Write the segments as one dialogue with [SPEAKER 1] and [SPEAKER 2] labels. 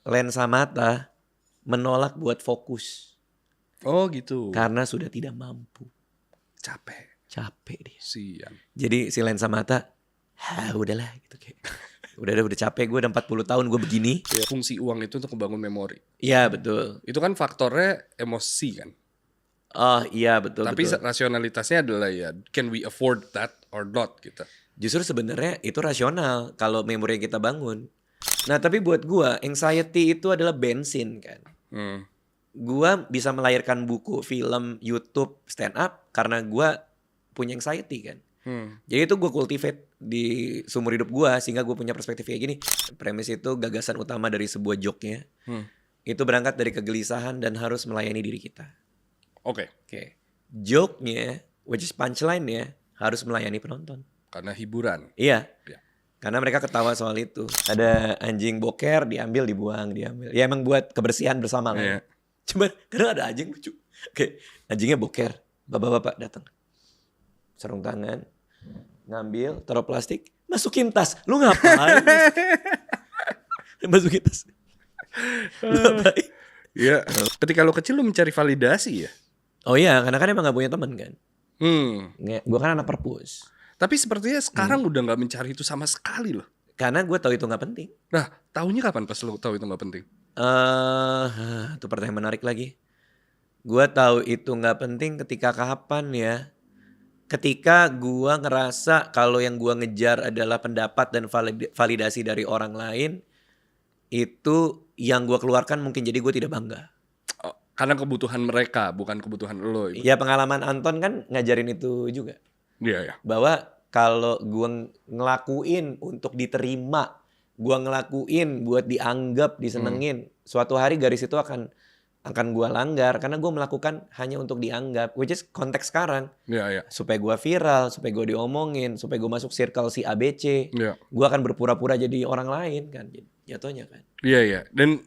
[SPEAKER 1] Lensa mata menolak buat fokus
[SPEAKER 2] Oh gitu.
[SPEAKER 1] karena sudah tidak mampu.
[SPEAKER 2] Capek
[SPEAKER 1] Dia.
[SPEAKER 2] sian.
[SPEAKER 1] Jadi si lensa mata, udahlah gitu kayak. Udah capek gue, udah 40 tahun gue begini.
[SPEAKER 2] Ya, fungsi uang itu untuk membangun memori.
[SPEAKER 1] Iya betul.
[SPEAKER 2] Itu kan faktornya emosi kan.
[SPEAKER 1] Oh iya betul.
[SPEAKER 2] Tapi
[SPEAKER 1] betul.
[SPEAKER 2] rasionalitasnya adalah ya, can we afford that or not gitu.
[SPEAKER 1] Justru sebenarnya itu rasional kalau memori yang kita bangun. Nah tapi buat gue, anxiety itu adalah bensin kan. Gue bisa melahirkan buku, film, YouTube, stand up karena gue punya anxiety kan. Jadi itu gue cultivate di seumur hidup gue sehingga gue punya perspektif kayak gini. Premis itu gagasan utama dari sebuah joke-nya. Itu berangkat dari kegelisahan dan harus melayani diri kita.
[SPEAKER 2] Oke.
[SPEAKER 1] Joke-nya, which is punchline-nya, harus melayani penonton.
[SPEAKER 2] Karena hiburan.
[SPEAKER 1] Iya.
[SPEAKER 2] Ya.
[SPEAKER 1] Karena mereka ketawa soal itu. Ada anjing boker, diambil, dibuang, diambil. Ya emang buat kebersihan bersama lah.
[SPEAKER 2] Iya.
[SPEAKER 1] Cuman kadang ada anjing lucu. Oke, anjingnya boker. Bapak-bapak datang. Sarung tangan, ngambil, taruh plastik, masukin tas. Lu ngapain? Masukin tas. Lu ngapain?
[SPEAKER 2] Iya. Ketika lo kecil lo mencari validasi ya?
[SPEAKER 1] Oh iya, karena kan emang gak punya teman kan. Gue kan anak perpus.
[SPEAKER 2] Tapi sepertinya sekarang udah gak mencari itu sama sekali loh.
[SPEAKER 1] Karena gue tahu itu gak penting.
[SPEAKER 2] Nah, tahunya kapan pas lo tahu itu gak penting?
[SPEAKER 1] Itu pertanyaan menarik lagi. Gue tahu itu gak penting ketika kapan ya? Ketika gue ngerasa kalau yang gue ngejar adalah pendapat dan validasi dari orang lain, itu yang gue keluarkan mungkin jadi gue tidak bangga.
[SPEAKER 2] Oh, karena kebutuhan mereka, bukan kebutuhan lo.
[SPEAKER 1] Ya pengalaman Anton kan ngajarin itu juga.
[SPEAKER 2] Iya.
[SPEAKER 1] Bahwa kalau gue ngelakuin untuk diterima, gue ngelakuin buat dianggap, disenengin, suatu hari garis itu akan gue langgar karena gue melakukan hanya untuk dianggap, which is konteks sekarang.
[SPEAKER 2] Iya.
[SPEAKER 1] Supaya gue viral, supaya gue diomongin, supaya gue masuk circle si ABC,
[SPEAKER 2] Iya.
[SPEAKER 1] gue akan berpura-pura jadi orang lain kan, jatuhnya kan.
[SPEAKER 2] Iya. Dan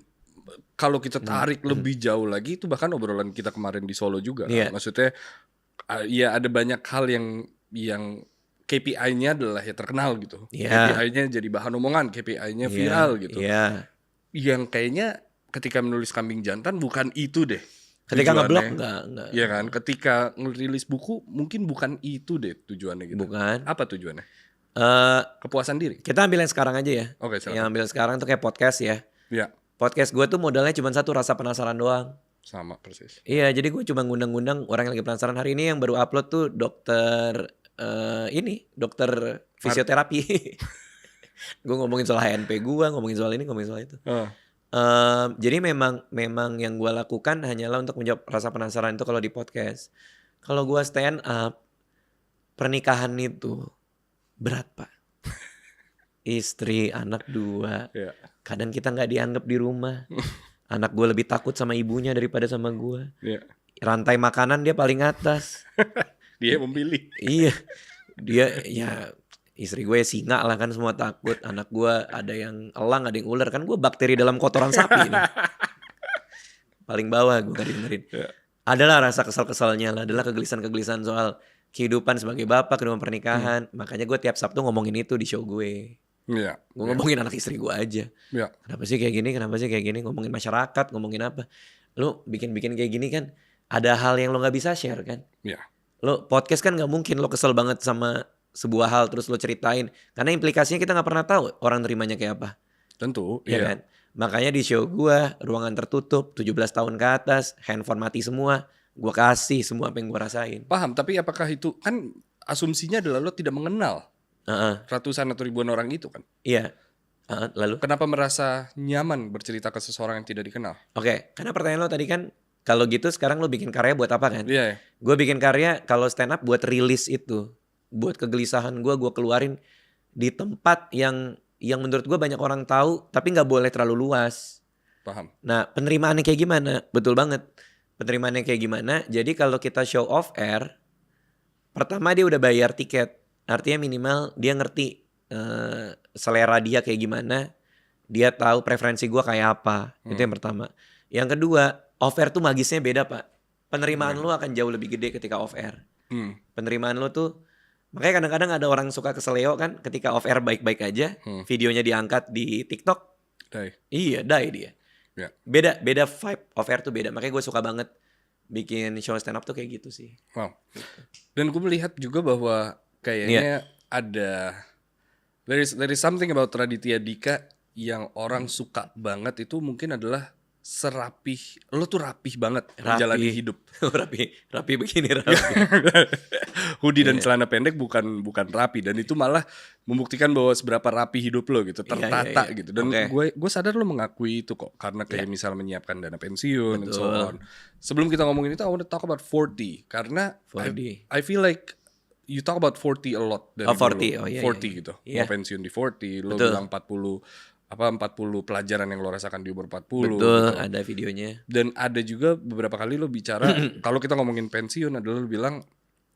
[SPEAKER 2] kalau kita tarik lebih jauh lagi, itu bahkan obrolan kita kemarin di Solo juga.
[SPEAKER 1] Iya.
[SPEAKER 2] Maksudnya, ya ada banyak hal yang KPI-nya adalah ya terkenal gitu.
[SPEAKER 1] Iya.
[SPEAKER 2] KPI-nya jadi bahan omongan, KPI-nya viral gitu.
[SPEAKER 1] Iya.
[SPEAKER 2] Yang kayaknya ketika menulis Kambing Jantan bukan itu deh.
[SPEAKER 1] Ketika
[SPEAKER 2] tujuannya.
[SPEAKER 1] ngeblok enggak.
[SPEAKER 2] Iya kan? Ketika ngerilis buku mungkin bukan itu deh tujuannya gitu.
[SPEAKER 1] Bukan.
[SPEAKER 2] Apa tujuannya? Kepuasan diri.
[SPEAKER 1] Kita ambil yang sekarang aja ya.
[SPEAKER 2] Oke, silakan.
[SPEAKER 1] Yang ambil sekarang tuh kayak podcast ya.
[SPEAKER 2] Iya.
[SPEAKER 1] Podcast gue tuh modalnya cuma satu, rasa penasaran doang.
[SPEAKER 2] Sama persis.
[SPEAKER 1] Iya, jadi gue cuma ngundang-ngundang orang yang lagi penasaran. Hari ini yang baru upload tuh dokter fisioterapi. Gue ngomongin soal HNP gue, ngomongin soal ini, ngomongin soal itu. Jadi memang yang gue lakukan hanyalah untuk menjawab rasa penasaran itu kalau di podcast. Kalau gue stand up, pernikahan itu berat pak. Istri, anak 2.
[SPEAKER 2] Iya.
[SPEAKER 1] Kadang kita gak dianggap di rumah. Anak gue lebih takut sama ibunya daripada sama gue.
[SPEAKER 2] Iya.
[SPEAKER 1] Rantai makanan dia paling atas.
[SPEAKER 2] Dia memilih.
[SPEAKER 1] Iya. Dia ya istri gue singa lah kan, semua takut. Anak gue ada yang elang, ada yang ular. Kan gue bakteri dalam kotoran sapi nih. Paling bawah gue gak dengerin.
[SPEAKER 2] Yeah.
[SPEAKER 1] Adalah rasa kesal-kesalnya lah. Adalah kegelisahan-kegelisahan soal kehidupan sebagai bapak, kehidupan pernikahan. Makanya gue tiap Sabtu ngomongin itu di show gue.
[SPEAKER 2] Iya.
[SPEAKER 1] Gue ngomongin anak istri gue aja.
[SPEAKER 2] Iya.
[SPEAKER 1] Kenapa sih kayak gini, kenapa sih kayak gini. Ngomongin masyarakat, ngomongin apa. Lu bikin-bikin kayak gini kan ada hal yang lo gak bisa share kan.
[SPEAKER 2] Iya.
[SPEAKER 1] Lo podcast kan gak mungkin lo kesel banget sama sebuah hal terus lo ceritain. Karena implikasinya kita gak pernah tahu orang terimanya kayak apa.
[SPEAKER 2] Tentu.
[SPEAKER 1] Ya kan. Makanya di show gue, ruangan tertutup, 17 tahun ke atas, handphone mati semua. Gue kasih semua apa yang gue rasain.
[SPEAKER 2] Paham, tapi apakah itu kan asumsinya adalah lo tidak mengenal ratusan atau ribuan orang itu kan?
[SPEAKER 1] Iya. Lalu?
[SPEAKER 2] Kenapa merasa nyaman bercerita ke seseorang yang tidak dikenal?
[SPEAKER 1] Oke, karena pertanyaan lo tadi kan, kalau gitu sekarang lo bikin karya buat apa kan?
[SPEAKER 2] Iya.
[SPEAKER 1] Gue bikin karya kalau stand up buat rilis itu. Buat kegelisahan gue keluarin di tempat yang menurut gue banyak orang tahu, tapi gak boleh terlalu luas.
[SPEAKER 2] Paham.
[SPEAKER 1] Nah, penerimaannya kayak gimana? Betul banget. Penerimaannya kayak gimana? Jadi kalau kita show off air, pertama dia udah bayar tiket. Artinya minimal dia ngerti selera dia kayak gimana. Dia tahu preferensi gue kayak apa. Itu yang pertama. Yang kedua, off air tuh magisnya beda pak. Penerimaan lu akan jauh lebih gede ketika off air. Penerimaan lu tuh, makanya kadang-kadang ada orang suka keseleo kan ketika off air baik-baik aja. Videonya diangkat di TikTok. Iya, die dia.
[SPEAKER 2] Ya.
[SPEAKER 1] Beda vibe off air tuh beda. Makanya gue suka banget bikin show stand up tuh kayak gitu sih.
[SPEAKER 2] Wow. Dan gue melihat juga bahwa kayaknya ada there is something about Raditya Dika yang orang suka banget itu mungkin adalah serapih. Lo tuh rapih banget menjalani hidup.
[SPEAKER 1] rapi begini rapi.
[SPEAKER 2] Hoodie dan celana pendek bukan rapi, dan itu malah membuktikan bahwa seberapa rapi hidup lo gitu, tertata gitu. Dan gue sadar lo mengakui itu kok, karena kayak misal menyiapkan dana pensiun and so on. Sebelum kita ngomongin itu, I want to talk about 40 karena 40. I feel like you talk about 40 a lot dari 40 gitu. Mau pensiun di 40, lo bilang 40 pelajaran yang lo rasakan di umur 40.
[SPEAKER 1] Betul, gitu. Ada videonya.
[SPEAKER 2] Dan ada juga beberapa kali lo bicara kalau kita ngomongin pensiun adalah lo bilang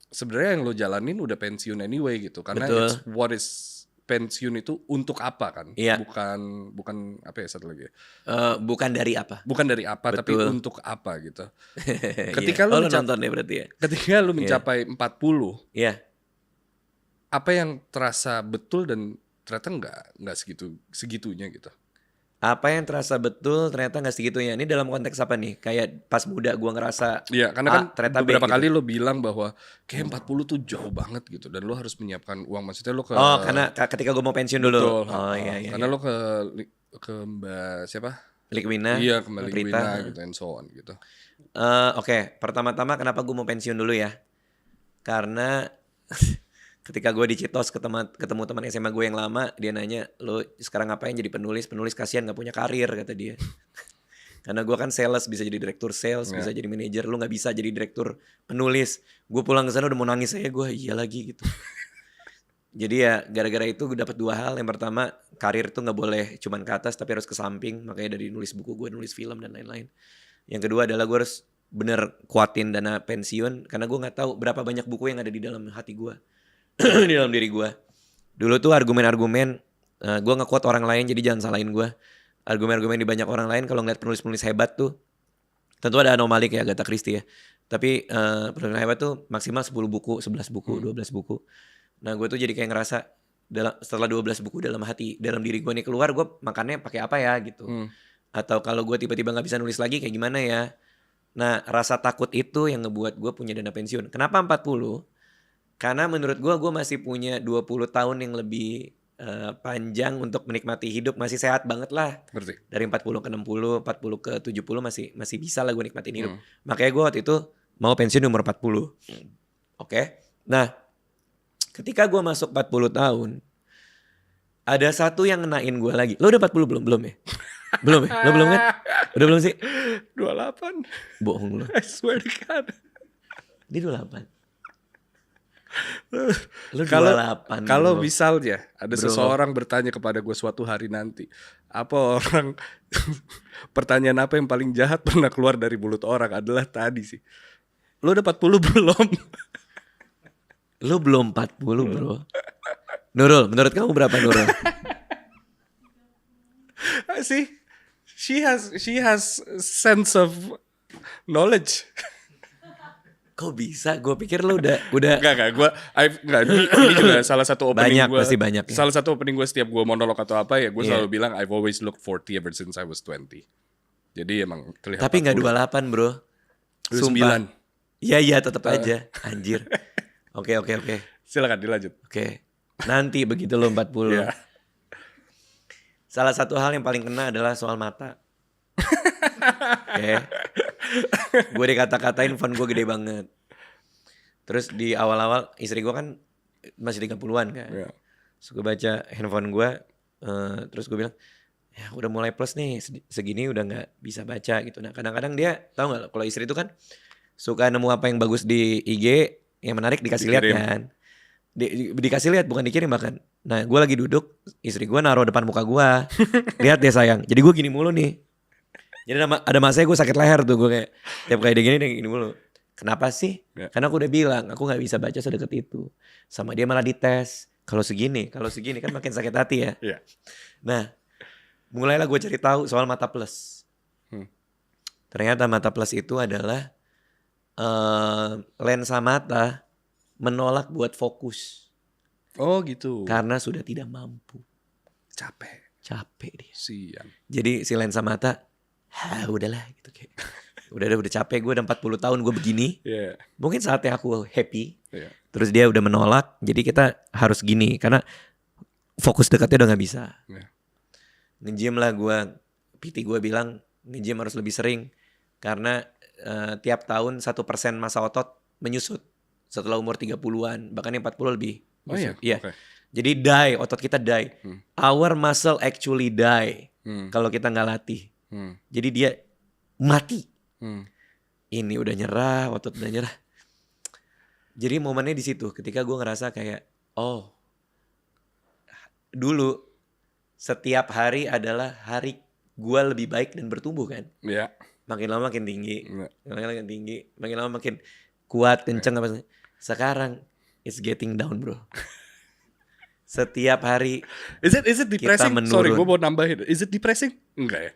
[SPEAKER 2] sebenarnya yang lo jalanin udah pensiun anyway gitu. Karena it's what is pensiun itu untuk apa kan? Bukan apa ya satu lagi.
[SPEAKER 1] Bukan dari apa.
[SPEAKER 2] Bukan dari apa, tapi untuk apa gitu. Ketika lo
[SPEAKER 1] nonton ya berarti ya.
[SPEAKER 2] Ketika lo mencapai 40.
[SPEAKER 1] Iya.
[SPEAKER 2] Apa yang terasa betul dan ternyata nggak segitunya gitu.
[SPEAKER 1] Apa yang terasa betul ternyata nggak segitunya. Ini dalam konteks apa nih? Kayak pas muda gue ngerasa.
[SPEAKER 2] Iya, karena kan beberapa kali
[SPEAKER 1] gitu.
[SPEAKER 2] lo bilang bahwa kayak 40 tuh jauh banget gitu, dan lo harus menyiapkan uang. Maksudnya lo ke.
[SPEAKER 1] Oh, karena ketika gue mau pensiun dulu.
[SPEAKER 2] Betul.
[SPEAKER 1] Iya.
[SPEAKER 2] Karena lo ke Mbak siapa?
[SPEAKER 1] Likwina.
[SPEAKER 2] Iya, ke Mbak Likwina gitu and so on gitu.
[SPEAKER 1] Oke. Pertama-tama kenapa gue mau pensiun dulu ya? Karena ketika gue di Citos ketemu teman SMA gue yang lama, dia nanya, lo sekarang ngapain jadi penulis kasihan gak punya karir, kata dia. Karena gue kan sales, bisa jadi direktur sales, bisa jadi manajer, lo gak bisa jadi direktur penulis. Gue pulang ke sana udah mau nangis aja gue, iya lagi gitu. Jadi ya gara-gara itu gue dapet 2 hal. Yang pertama, karir tuh gak boleh cuman ke atas tapi harus ke samping. Makanya dari nulis buku gue nulis film dan lain-lain. Yang kedua adalah gue harus bener kuatin dana pensiun, karena gue gak tahu berapa banyak buku yang ada di dalam hati gue. Di dalam diri gue. Dulu tuh argumen-argumen gue nge-quote orang lain, jadi jangan salahin gue. Argumen-argumen di banyak orang lain kalau ngeliat penulis-penulis hebat tuh, tentu ada anomali kayak Agatha Christie ya. Tapi penulis hebat tuh maksimal 10 buku, 11 buku, 12 buku. Nah gue tuh jadi kayak ngerasa setelah 12 buku dalam diri gue nih keluar, gue makannya pakai apa ya gitu. Atau kalau gue tiba-tiba gak bisa nulis lagi kayak gimana ya. Nah rasa takut itu yang ngebuat gue punya dana pensiun. Kenapa 40? Karena menurut gue masih punya 20 tahun yang lebih panjang untuk menikmati hidup. Masih sehat banget lah.
[SPEAKER 2] Berarti.
[SPEAKER 1] Dari 40 ke 60, 40 ke 70 masih bisa lah gue nikmatin hidup. Makanya gue waktu itu mau pensiun umur 40. Oke. Nah, ketika gue masuk 40 tahun, ada satu yang ngenain gue lagi. Lo udah 40 belum? Belum ya? Belum ya? Lo belum kan? Udah belum sih?
[SPEAKER 2] 28.
[SPEAKER 1] Bohong lo.
[SPEAKER 2] I swear to God.
[SPEAKER 1] Dia 28.
[SPEAKER 2] Kalau misalnya ada seseorang bertanya kepada gue suatu hari nanti, pertanyaan apa yang paling jahat pernah keluar dari mulut orang adalah tadi sih, lo udah 40 belum?
[SPEAKER 1] Lo belum 40 bro. Nurul, menurut kamu berapa Nurul?
[SPEAKER 2] See, she has sense of knowledge.
[SPEAKER 1] Kok bisa? Gue pikir lo udah.
[SPEAKER 2] Enggak. Ini juga salah satu opening gue.
[SPEAKER 1] Pasti banyak ya.
[SPEAKER 2] Salah satu opening gue setiap gue monolog atau apa ya, gue selalu bilang I've always looked 40 ever since I was 20. Jadi emang kelihatan.
[SPEAKER 1] Tapi nggak 28 bro.
[SPEAKER 2] Sumpah.
[SPEAKER 1] 9. Iya tetap aja. Anjir. Oke.
[SPEAKER 2] Silakan dilanjut.
[SPEAKER 1] Oke. Nanti begitu lo 40.
[SPEAKER 2] Yeah.
[SPEAKER 1] Salah satu hal yang paling kena adalah soal mata. Oke. Gue dikata-katain font gue gede banget. Terus di awal-awal istri gue kan masih 30-an kan.
[SPEAKER 2] Yeah.
[SPEAKER 1] Terus gue baca handphone gue, terus gue bilang, ya udah mulai plus nih, segini udah gak bisa baca gitu. Nah kadang-kadang dia, tahu gak kalau istri itu kan suka nemu apa yang bagus di IG, yang menarik dikasih lihat kan. Dikasih lihat bukan dikirim bahkan. Nah gue lagi duduk, istri gue naruh depan muka gue, lihat deh sayang. Jadi gue gini mulu nih. Jadi ada masanya gue sakit leher tuh, gue kayak tiap kali dia gini mulu. Kenapa sih? Yeah. Karena aku udah bilang aku nggak bisa baca sedekat itu. Sama dia malah dites. Kalau segini kan makin sakit hati ya.
[SPEAKER 2] Yeah.
[SPEAKER 1] Nah, mulailah gue cari tahu soal mata plus. Ternyata mata plus itu adalah lensa mata menolak buat fokus.
[SPEAKER 2] Oh gitu.
[SPEAKER 1] Karena sudah tidak mampu.
[SPEAKER 2] Capek.
[SPEAKER 1] capek dia.
[SPEAKER 2] Sian.
[SPEAKER 1] Jadi si lensa mata, udahlah gitu kayak. Udah capek gue, udah 40 tahun gue begini.
[SPEAKER 2] Yeah.
[SPEAKER 1] Mungkin saatnya aku happy.
[SPEAKER 2] Yeah.
[SPEAKER 1] Terus dia udah menolak, jadi kita harus gini karena fokus dekatnya udah nggak bisa.
[SPEAKER 2] Yeah.
[SPEAKER 1] Nge-gym lah gue, PT gue bilang nge-gym harus lebih sering karena tiap tahun 1% massa otot menyusut setelah umur 30-an, bahkan yang 40 lebih.
[SPEAKER 2] Oh iya?
[SPEAKER 1] Iya.
[SPEAKER 2] Okay.
[SPEAKER 1] Jadi die, otot kita die. Our muscle actually die kalau kita nggak latih. Jadi dia mati. Ini udah nyerah, otot udah nyerah. Jadi momennya di situ ketika gue ngerasa kayak, oh, dulu setiap hari adalah hari gue lebih baik dan bertumbuh kan.
[SPEAKER 2] Iya.
[SPEAKER 1] Makin lama makin tinggi, makin tinggi, makin lama makin kuat, kenceng apa. Sekarang it's getting down, bro. Setiap hari
[SPEAKER 2] Is it depressing?
[SPEAKER 1] kita menurun.
[SPEAKER 2] Sorry, gue mau nambahin. Is it depressing? Enggak ya?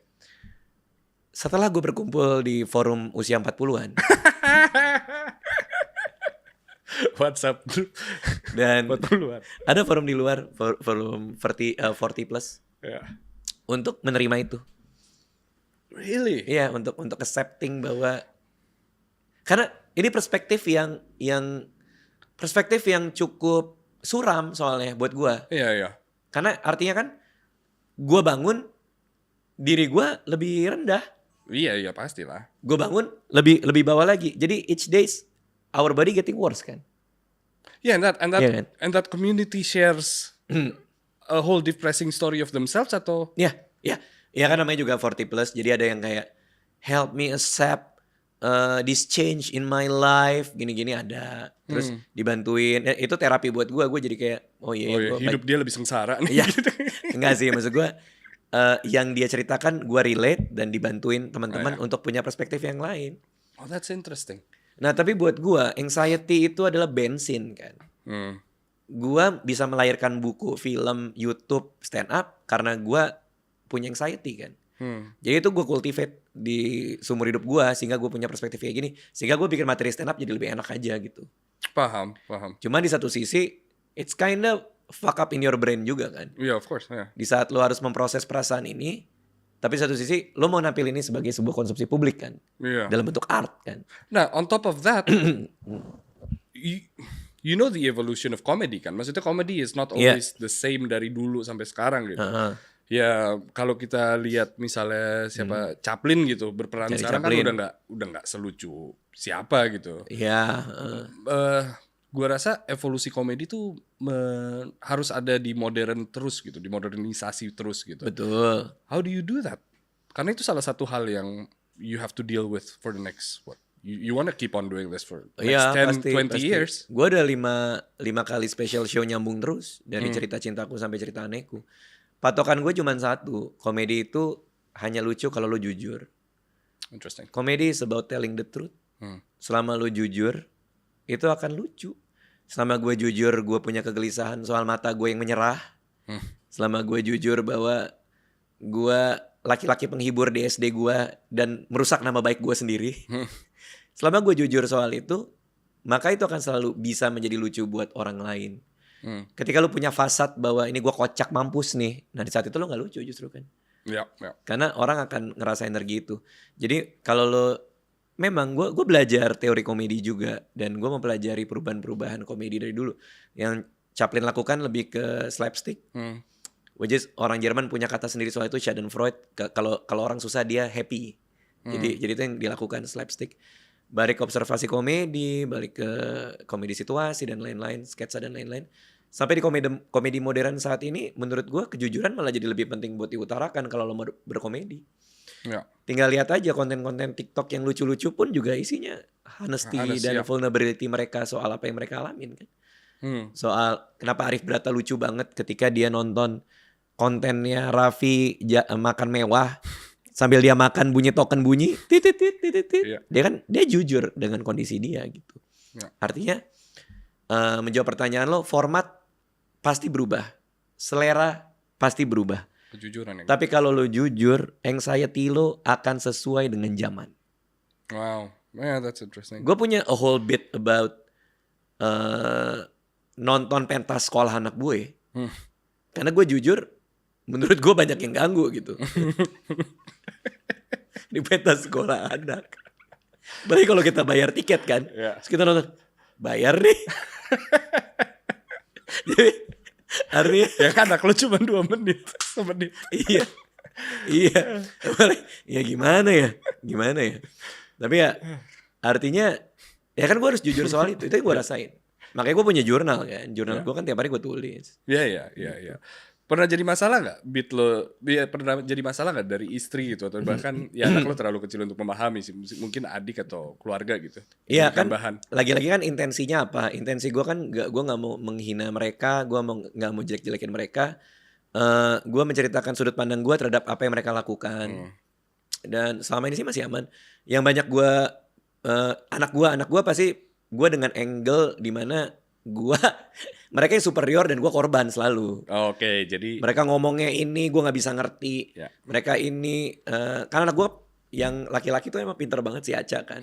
[SPEAKER 1] Setelah gue berkumpul di forum usia 40-an.
[SPEAKER 2] WhatsApp group.
[SPEAKER 1] Dan
[SPEAKER 2] 40-an.
[SPEAKER 1] ada forum di luar, forum 40 plus.
[SPEAKER 2] Yeah.
[SPEAKER 1] Untuk menerima itu.
[SPEAKER 2] Really?
[SPEAKER 1] Iya, untuk accepting bahwa karena ini perspektif yang cukup suram soalnya buat gue.
[SPEAKER 2] Iya.
[SPEAKER 1] Karena artinya kan gue bangun, diri gue lebih rendah.
[SPEAKER 2] Iya pastilah.
[SPEAKER 1] Gue bangun lebih bawah lagi. Jadi each days our body getting worse kan.
[SPEAKER 2] Yeah, and
[SPEAKER 1] Kan?
[SPEAKER 2] that community shares a whole depressing story of themselves atau?
[SPEAKER 1] Ya kan namanya juga 40 plus. Jadi ada yang kayak help me accept this change in my life, gini-gini ada. Terus dibantuin. Itu terapi buat gue. Gue jadi kayak
[SPEAKER 2] Hidup dia lebih sengsara nih.
[SPEAKER 1] Iya. Enggak sih, maksud gue yang dia ceritakan gue relate dan dibantuin teman-teman untuk punya perspektif yang lain.
[SPEAKER 2] Oh, that's interesting.
[SPEAKER 1] Nah, tapi buat gue anxiety itu adalah bensin kan. Gue bisa melahirkan buku, film, YouTube, stand up karena gue punya anxiety kan. Jadi itu gue cultivate di seumur hidup gue sehingga gue punya perspektif kayak gini. Sehingga gue bikin materi stand up jadi lebih enak aja gitu.
[SPEAKER 2] Paham.
[SPEAKER 1] Cuma di satu sisi it's kind of fuck up in your brain juga kan.
[SPEAKER 2] Yeah, of course. Yeah.
[SPEAKER 1] Di saat lo harus memproses perasaan ini, tapi satu sisi lo mau nampil ini sebagai sebuah konsumsi publik kan.
[SPEAKER 2] Yeah.
[SPEAKER 1] Dalam bentuk art kan.
[SPEAKER 2] Nah, on top of that, you know the evolution of comedy kan. Maksudnya comedy is not always the same dari dulu sampai sekarang gitu. Ya kalau kita lihat misalnya siapa Chaplin gitu berperan sekarang kan udah nggak selucu siapa gitu.
[SPEAKER 1] Iya.
[SPEAKER 2] Gua rasa evolusi komedi tuh harus ada di modern terus gitu, di modernisasi terus gitu.
[SPEAKER 1] Betul.
[SPEAKER 2] How do you do that? Karena itu salah satu hal yang you have to deal with for the next what? You wanna keep on doing this for next 10, 20 years.
[SPEAKER 1] Gue ada 5 kali special show nyambung terus dari cerita cintaku sampai cerita anehku. Patokan gue cuma satu, komedi itu hanya lucu kalau lo jujur.
[SPEAKER 2] Interesting.
[SPEAKER 1] Komedi is about telling the truth. Selama lo jujur, itu akan lucu. Selama gue jujur, gue punya kegelisahan soal mata gue yang menyerah. Selama gue jujur bahwa gue laki-laki penghibur di SD gue dan merusak nama baik gue sendiri. Selama gue jujur soal itu, maka itu akan selalu bisa menjadi lucu buat orang lain. Ketika lu punya fasad bahwa ini gue kocak mampus nih, nah di saat itu lu gak lucu justru kan.
[SPEAKER 2] Ya.
[SPEAKER 1] Karena orang akan ngerasa energi itu. Jadi kalau lu, memang gue belajar teori komedi juga, dan gue mempelajari perubahan-perubahan komedi dari dulu. Yang Chaplin lakukan lebih ke slapstick, which is orang Jerman punya kata sendiri soal itu, Schadenfreude. Kalau orang susah dia happy. Jadi itu yang dilakukan slapstick. Balik ke observasi komedi, balik ke komedi situasi dan lain-lain, sketsa dan lain-lain. Sampai di komedi modern saat ini, menurut gue kejujuran malah jadi lebih penting buat diutarakan kalau lo mau berkomedi. Ya. Tinggal lihat aja konten-konten TikTok yang lucu-lucu pun juga isinya honesty dan vulnerability mereka soal apa yang mereka alamin kan. Soal kenapa Arif Brata lucu banget ketika dia nonton kontennya Raffi makan mewah. Sambil dia makan bunyi token bunyi, titit. Dia jujur dengan kondisi dia gitu. Artinya menjawab pertanyaan lo, format pasti berubah, selera pasti berubah.
[SPEAKER 2] Kejujuran ya.
[SPEAKER 1] Tapi kalau lo jujur, anxiety lo akan sesuai dengan zaman.
[SPEAKER 2] Wow, yeah, that's interesting.
[SPEAKER 1] Gue punya a whole bit about nonton pentas sekolah anak gue. Karena gue jujur, menurut gue banyak yang ganggu gitu. Di pentas sekolah anak. Berarti kalau kita bayar tiket kan, terus kita nonton, bayar nih. Jadi artinya
[SPEAKER 2] ya kan anak lu cuma 2 menit, 1 menit.
[SPEAKER 1] iya. Ya gimana ya? Tapi ya artinya ya kan gue harus jujur soal itu yang gue rasain. Makanya gue punya jurnal kan. Jurnal gue kan tiap hari gue tulis.
[SPEAKER 2] Iya. Pernah jadi masalah nggak beat lo? Pernah jadi masalah nggak dari istri gitu atau bahkan ya anak lo terlalu kecil untuk memahami sih, mungkin adik atau keluarga gitu?
[SPEAKER 1] Iya kan. Lagi-lagi kan intensinya apa? Intensi gue kan gue nggak mau menghina mereka, gue nggak mau jelek-jelekin mereka. Gue menceritakan sudut pandang gue terhadap apa yang mereka lakukan. Dan selama ini sih masih aman. Yang banyak gue anak gue pasti gue dengan angle dimana gue mereka yang superior dan gue korban selalu.
[SPEAKER 2] Oke, jadi
[SPEAKER 1] mereka ngomongnya ini gue nggak bisa ngerti. Mereka ini karena anak gue yang laki-laki tuh emang pinter banget si Aca kan.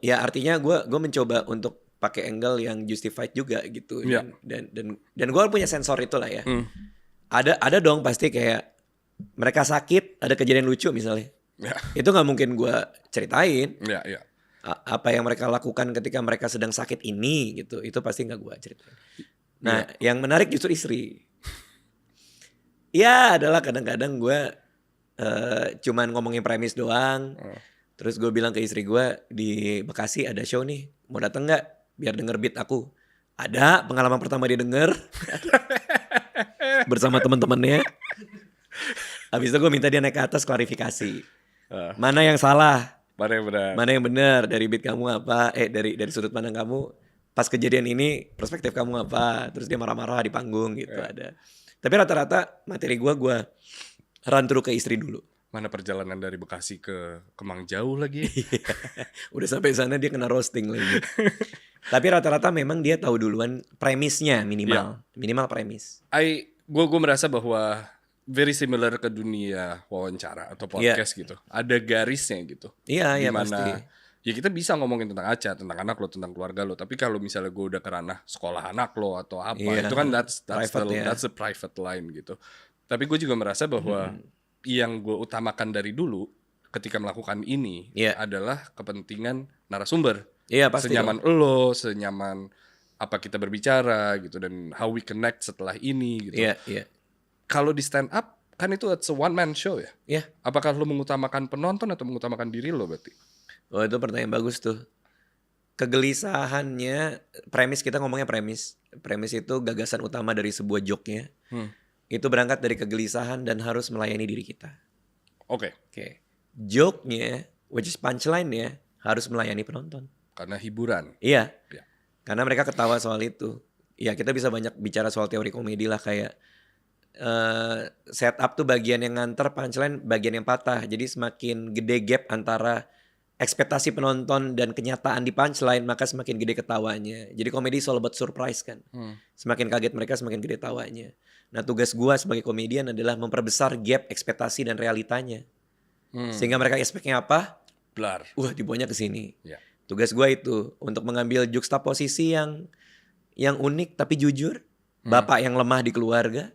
[SPEAKER 1] Ya artinya gue mencoba untuk pakai angle yang justified juga gitu. Dan gue punya sensor itulah ya. Ada dong pasti kayak mereka sakit, ada kejadian lucu misalnya. Itu nggak mungkin gue ceritain. Apa yang mereka lakukan ketika mereka sedang sakit ini gitu, itu pasti nggak gue ceritain. Nah, yang menarik justru istri. Ya adalah kadang-kadang gue cuman ngomongin premis doang. Terus gue bilang ke istri gue, di Bekasi ada show nih, mau dateng nggak? Biar denger beat aku. Ada, pengalaman pertama dia denger bersama teman-temannya. Habis itu gue minta dia naik ke atas klarifikasi. Mana yang salah? Mana yang benar dari beat kamu apa? Dari sudut pandang kamu pas kejadian ini perspektif kamu apa? Terus dia marah-marah di panggung gitu ada. Tapi rata-rata materi gue run through ke istri dulu.
[SPEAKER 2] Mana perjalanan dari Bekasi ke Kemang jauh lagi?
[SPEAKER 1] Udah sampai sana dia kena roasting lagi. Tapi rata-rata memang dia tahu duluan premisnya minimal premis.
[SPEAKER 2] Gue merasa bahwa very similar ke dunia wawancara atau podcast gitu. Ada garisnya gitu.
[SPEAKER 1] Iya,
[SPEAKER 2] dimana,
[SPEAKER 1] pasti.
[SPEAKER 2] Ya kita bisa ngomongin tentang Aca, tentang anak lo, tentang keluarga lo. Tapi kalau misalnya gue udah ke ranah sekolah anak lo atau apa, itu kan that's the private line gitu. Tapi gue juga merasa bahwa yang gue utamakan dari dulu ketika melakukan ini adalah kepentingan narasumber.
[SPEAKER 1] Iya, pasti.
[SPEAKER 2] Senyaman lo, senyaman apa kita berbicara gitu, dan how we connect setelah ini gitu.
[SPEAKER 1] Iya.
[SPEAKER 2] Kalau di stand up kan itu it's a one man show ya?
[SPEAKER 1] Iya.
[SPEAKER 2] Apakah lo mengutamakan penonton atau mengutamakan diri lo berarti?
[SPEAKER 1] Oh, itu pertanyaan bagus tuh. Kegelisahannya, premis kita ngomongnya premis. Premis itu gagasan utama dari sebuah joke-nya. Itu berangkat dari kegelisahan dan harus melayani diri kita.
[SPEAKER 2] Oke.
[SPEAKER 1] Joke-nya, which is punchline-nya, harus melayani penonton.
[SPEAKER 2] Karena hiburan.
[SPEAKER 1] Iya. Karena mereka ketawa soal itu. Ya kita bisa banyak bicara soal teori komedi lah, kayak setup tuh bagian yang nganter, punchline bagian yang patah. Jadi semakin gede gap antara ekspektasi penonton dan kenyataan di punchline, maka semakin gede ketawanya. Jadi komedi all about surprise kan. Semakin kaget mereka, semakin gede tawanya. Nah, tugas gua sebagai komedian adalah memperbesar gap ekspektasi dan realitanya. Sehingga mereka expect-nya apa?
[SPEAKER 2] Blar.
[SPEAKER 1] Dibawanya ke sini. Tugas gua itu untuk mengambil juxtaposisi yang unik tapi jujur. Bapak yang lemah di keluarga.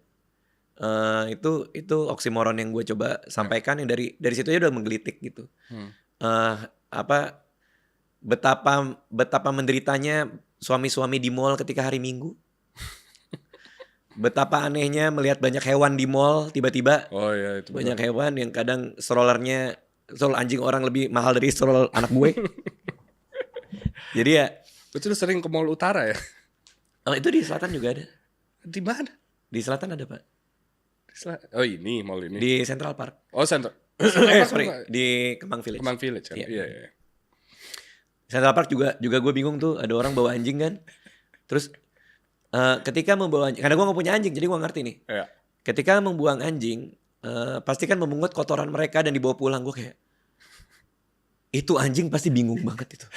[SPEAKER 1] Itu oksimoron yang gue coba sampaikan, yang dari situ aja udah menggelitik gitu. Betapa menderitanya suami-suami di mall ketika hari Minggu. Betapa anehnya melihat banyak hewan di mall tiba-tiba.
[SPEAKER 2] Itu
[SPEAKER 1] banyak hewan yang kadang stroller anjing orang lebih mahal dari stroller anak gue. Jadi ya.
[SPEAKER 2] Betul, sering ke Mall Utara ya?
[SPEAKER 1] Oh, itu di selatan juga ada.
[SPEAKER 2] Di mana?
[SPEAKER 1] Di selatan ada, Pak.
[SPEAKER 2] Oh, ini mall ini.
[SPEAKER 1] Di Central Park.
[SPEAKER 2] Oh, Central.
[SPEAKER 1] Di Kemang Village.
[SPEAKER 2] Kemang Village kan. Iya.
[SPEAKER 1] Central Park juga gue bingung tuh, ada orang bawa anjing kan. Terus ketika membawa anjing, karena gue gak punya anjing jadi gue ngerti nih. Ketika membuang anjing, pasti kan memungut kotoran mereka dan dibawa pulang. Gue kayak, itu anjing pasti bingung banget itu.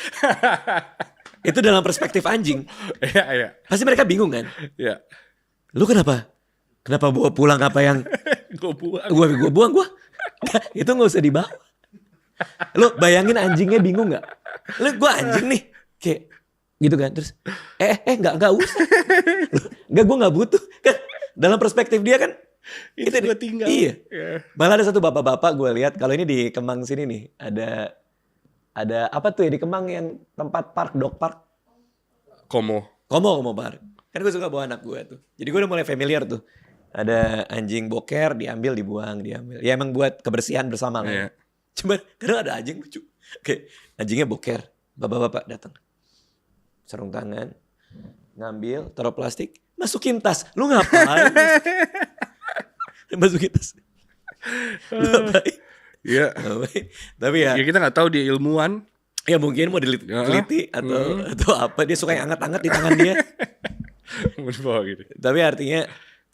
[SPEAKER 1] Itu dalam perspektif anjing.
[SPEAKER 2] Iya.
[SPEAKER 1] Pasti mereka bingung kan.
[SPEAKER 2] Iya.
[SPEAKER 1] Lu kenapa bawa pulang apa yang gue buang? Itu gak usah dibawa. Lu bayangin anjingnya bingung gak? Lu gue anjing nih kayak gitu kan. Terus gak usah. Gue gak butuh kan. dalam perspektif dia kan
[SPEAKER 2] itu gue tinggal.
[SPEAKER 1] Iya. Malah ada satu bapak-bapak gue lihat kalau ini di Kemang sini nih ada apa tuh ya di Kemang yang tempat park dog park. Komo park. Kan gue suka bawa anak gue tuh. Jadi gue udah mulai familiar tuh. Ada anjing boker diambil dibuang. Ya emang buat kebersihan bersama lah. Yeah. Cuman kadang ada anjing lucu. Oke, anjingnya boker. Bapak-bapak datang. Sarung tangan. Ngambil, taruh plastik, masukin tas. Lu ngapain? Masukin tas. Lu ngapain?
[SPEAKER 2] Iya.
[SPEAKER 1] Tapi ya
[SPEAKER 2] kita nggak tahu dia ilmuwan.
[SPEAKER 1] Ya mungkin mau diteliti atau apa, dia suka yang anget-anget di tangan dia.
[SPEAKER 2] Gitu.
[SPEAKER 1] Tapi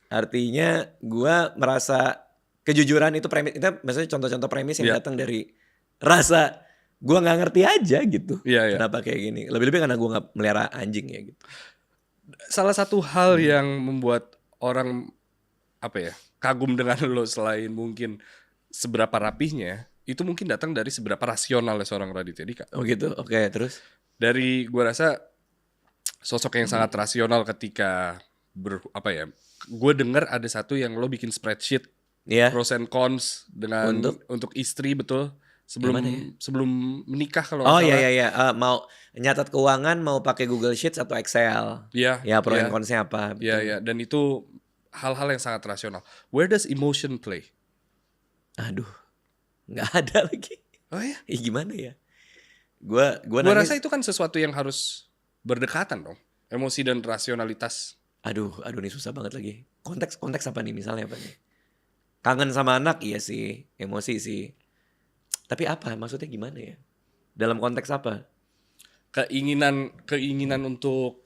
[SPEAKER 1] artinya gue merasa kejujuran itu premis, itu maksudnya contoh-contoh premis yang datang dari rasa gue nggak ngerti aja gitu. Kenapa kayak gini? Lebih-lebih karena gue nggak melihara anjing ya gitu.
[SPEAKER 2] Salah satu hal yang membuat orang kagum dengan lo selain mungkin seberapa rapihnya, itu mungkin datang dari seberapa rasionalnya seorang Raditya Dika.
[SPEAKER 1] Oh gitu, oke, terus?
[SPEAKER 2] Dari gue rasa sosok yang sangat rasional ketika gue dengar ada satu yang lo bikin spreadsheet pros and cons dengan untuk istri, betul? Sebelum menikah kalau
[SPEAKER 1] salah. Iya. Mau nyatat keuangan mau pakai Google Sheets atau Excel.
[SPEAKER 2] Iya.
[SPEAKER 1] Ya pro and consnya apa.
[SPEAKER 2] Iya. Dan itu hal-hal yang sangat rasional. Where does emotion play?
[SPEAKER 1] Aduh, nggak ada lagi.
[SPEAKER 2] Oh ya?
[SPEAKER 1] Gimana ya? Gua
[SPEAKER 2] rasa itu kan sesuatu yang harus berdekatan dong. Emosi dan rasionalitas.
[SPEAKER 1] Aduh ini susah banget lagi. Konteks apa nih misalnya apa nih? Kangen sama anak iya sih, emosi sih. Tapi apa maksudnya gimana ya? Dalam konteks apa?
[SPEAKER 2] Keinginan untuk,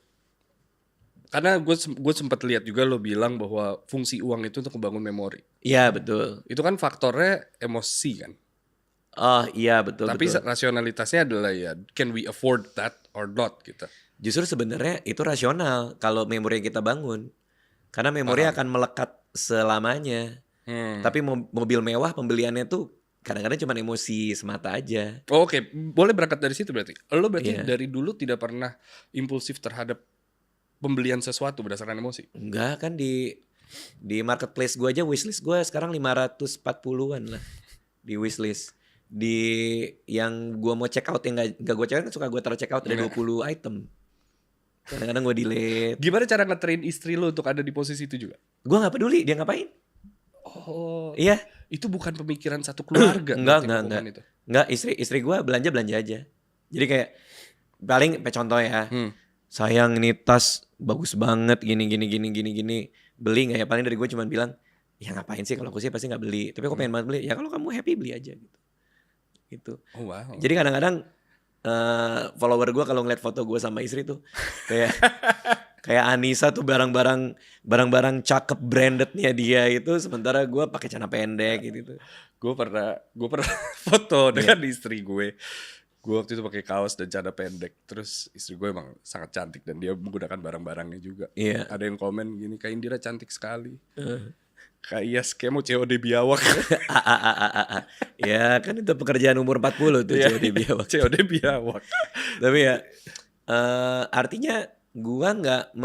[SPEAKER 2] karena gue sempat lihat juga lo bilang bahwa fungsi uang itu untuk membangun memori.
[SPEAKER 1] Iya betul.
[SPEAKER 2] Itu kan faktornya emosi kan.
[SPEAKER 1] Oh iya betul.
[SPEAKER 2] Tapi rasionalitasnya adalah can we afford that or not gitu.
[SPEAKER 1] Justru sebenarnya itu rasional kalau memori yang kita bangun. Karena memori akan melekat selamanya. Tapi mobil mewah pembeliannya tuh kadang-kadang cuma emosi semata aja.
[SPEAKER 2] Oh, oke. Boleh berangkat dari situ berarti. Lo berarti dari dulu tidak pernah impulsif terhadap pembelian sesuatu berdasarkan emosi?
[SPEAKER 1] Enggak, kan di marketplace gue aja wishlist gue sekarang 540-an lah di wishlist. Di yang gue mau check out yang gak gue check out kan suka gue taruh check out ada 20 item. Kadang-kadang gue delete.
[SPEAKER 2] Gimana cara nge-train istri lo untuk ada di posisi itu juga?
[SPEAKER 1] Gue gak peduli dia ngapain.
[SPEAKER 2] Oh
[SPEAKER 1] iya.
[SPEAKER 2] Itu bukan pemikiran satu keluarga.
[SPEAKER 1] Enggak, istri gue belanja aja. Jadi kayak paling contoh ya. Sayang ini tas bagus banget gini. Beli nggak ya? Paling dari gue cuma bilang, ya ngapain sih, kalau aku sih pasti nggak beli. Tapi aku pengen banget beli. Ya kalau kamu happy beli aja gitu.
[SPEAKER 2] Oh, wow.
[SPEAKER 1] Jadi kadang-kadang follower gue kalau ngeliat foto gue sama istri tuh kayak Anissa tuh barang-barang cakep brandednya dia itu, sementara gue pakai celana pendek gitu.
[SPEAKER 2] Gue pernah foto dengan istri gue. Gue waktu itu pakai kaos dan celana pendek. Terus istri gue emang sangat cantik dan dia menggunakan barang-barangnya juga. Ada yang komen gini, Kak Indira cantik sekali. Kak Iyas kayak mau COD biawak.
[SPEAKER 1] Ya kan itu pekerjaan umur 40 tuh COD biawak.
[SPEAKER 2] COD biawak.
[SPEAKER 1] Tapi ya artinya gua nggak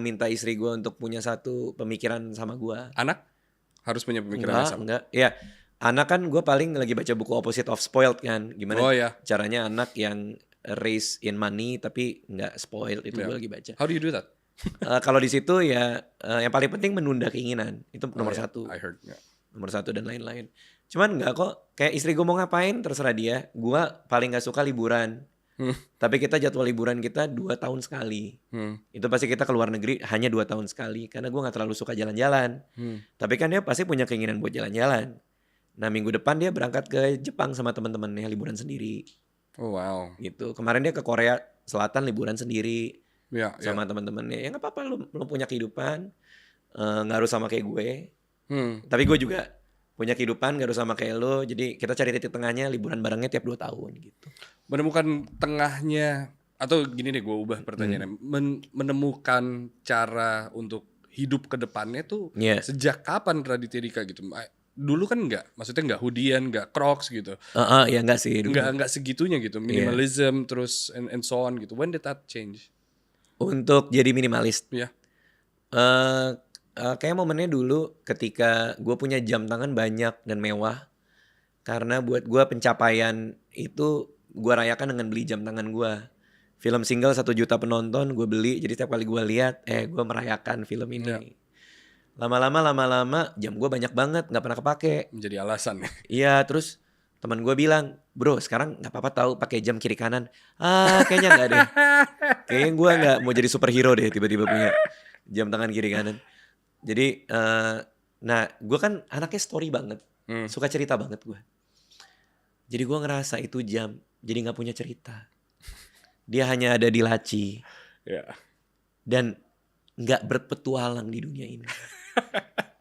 [SPEAKER 1] minta istri gua untuk punya satu pemikiran sama gua.
[SPEAKER 2] Anak harus punya pemikiran sama.
[SPEAKER 1] Enggak. Ya anak kan gua paling lagi baca buku Opposite of Spoiled kan. Gimana caranya anak yang raised in money tapi nggak spoiled, itu gua lagi baca.
[SPEAKER 2] How do you do that?
[SPEAKER 1] Kalau di situ ya yang paling penting menunda keinginan itu nomor satu.
[SPEAKER 2] I heard.
[SPEAKER 1] Nomor satu dan lain-lain. Cuman nggak kok, kayak istri gue mau ngapain terserah dia. Gue paling nggak suka liburan. Tapi kita jadwal liburan kita 2 tahun sekali. Itu pasti kita ke luar negeri hanya 2 tahun sekali. Karena gue gak terlalu suka jalan-jalan. Tapi kan dia pasti punya keinginan buat jalan-jalan. Nah minggu depan dia berangkat ke Jepang sama teman-temannya liburan sendiri.
[SPEAKER 2] Oh wow.
[SPEAKER 1] Gitu. Kemarin dia ke Korea Selatan liburan sendiri. Sama teman-temannya. Ya gak apa-apa, lu punya kehidupan. Gak harus sama kayak gue. Tapi gue juga punya kehidupan gak harus sama kayak lo. Jadi kita cari titik tengahnya, liburan barengnya tiap 2 tahun gitu.
[SPEAKER 2] Menemukan tengahnya, atau gini deh gue ubah pertanyaannya, menemukan cara untuk hidup ke depannya tuh sejak kapan Raditya Dika gitu? Dulu kan enggak, maksudnya enggak hoodian, enggak Crocs gitu.
[SPEAKER 1] Ya enggak sih.
[SPEAKER 2] Enggak segitunya gitu, minimalism terus and so on gitu. When did that change?
[SPEAKER 1] Untuk jadi minimalis? Kayak momennya dulu ketika gue punya jam tangan banyak dan mewah. Karena buat gue pencapaian itu gue rayakan dengan beli jam tangan gue. Film single 1 juta penonton gue beli. Jadi setiap kali gue lihat, gue merayakan film ini.
[SPEAKER 2] Ya.
[SPEAKER 1] Lama-lama jam gue banyak banget, nggak pernah kepake.
[SPEAKER 2] Menjadi alasan.
[SPEAKER 1] Iya, terus teman gue bilang, bro sekarang nggak apa-apa tahu pakai jam kiri kanan. Kayaknya nggak deh. Kayaknya gue nggak mau jadi superhero deh tiba-tiba punya jam tangan kiri kanan. Jadi, nah gue kan anaknya story banget, suka cerita banget gue. Jadi gue ngerasa itu jam jadi nggak punya cerita. Dia hanya ada di laci.
[SPEAKER 2] Ya.
[SPEAKER 1] Dan nggak berpetualang di dunia ini.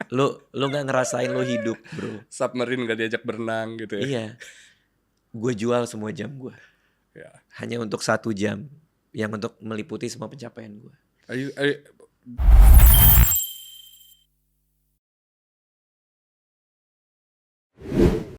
[SPEAKER 1] Lo nggak ngerasain lo hidup, bro.
[SPEAKER 2] Submarine gak diajak berenang gitu ya.
[SPEAKER 1] Iya. Gue jual semua jam gue.
[SPEAKER 2] Ya.
[SPEAKER 1] Hanya untuk 1 jam yang untuk meliputi semua pencapaian gue.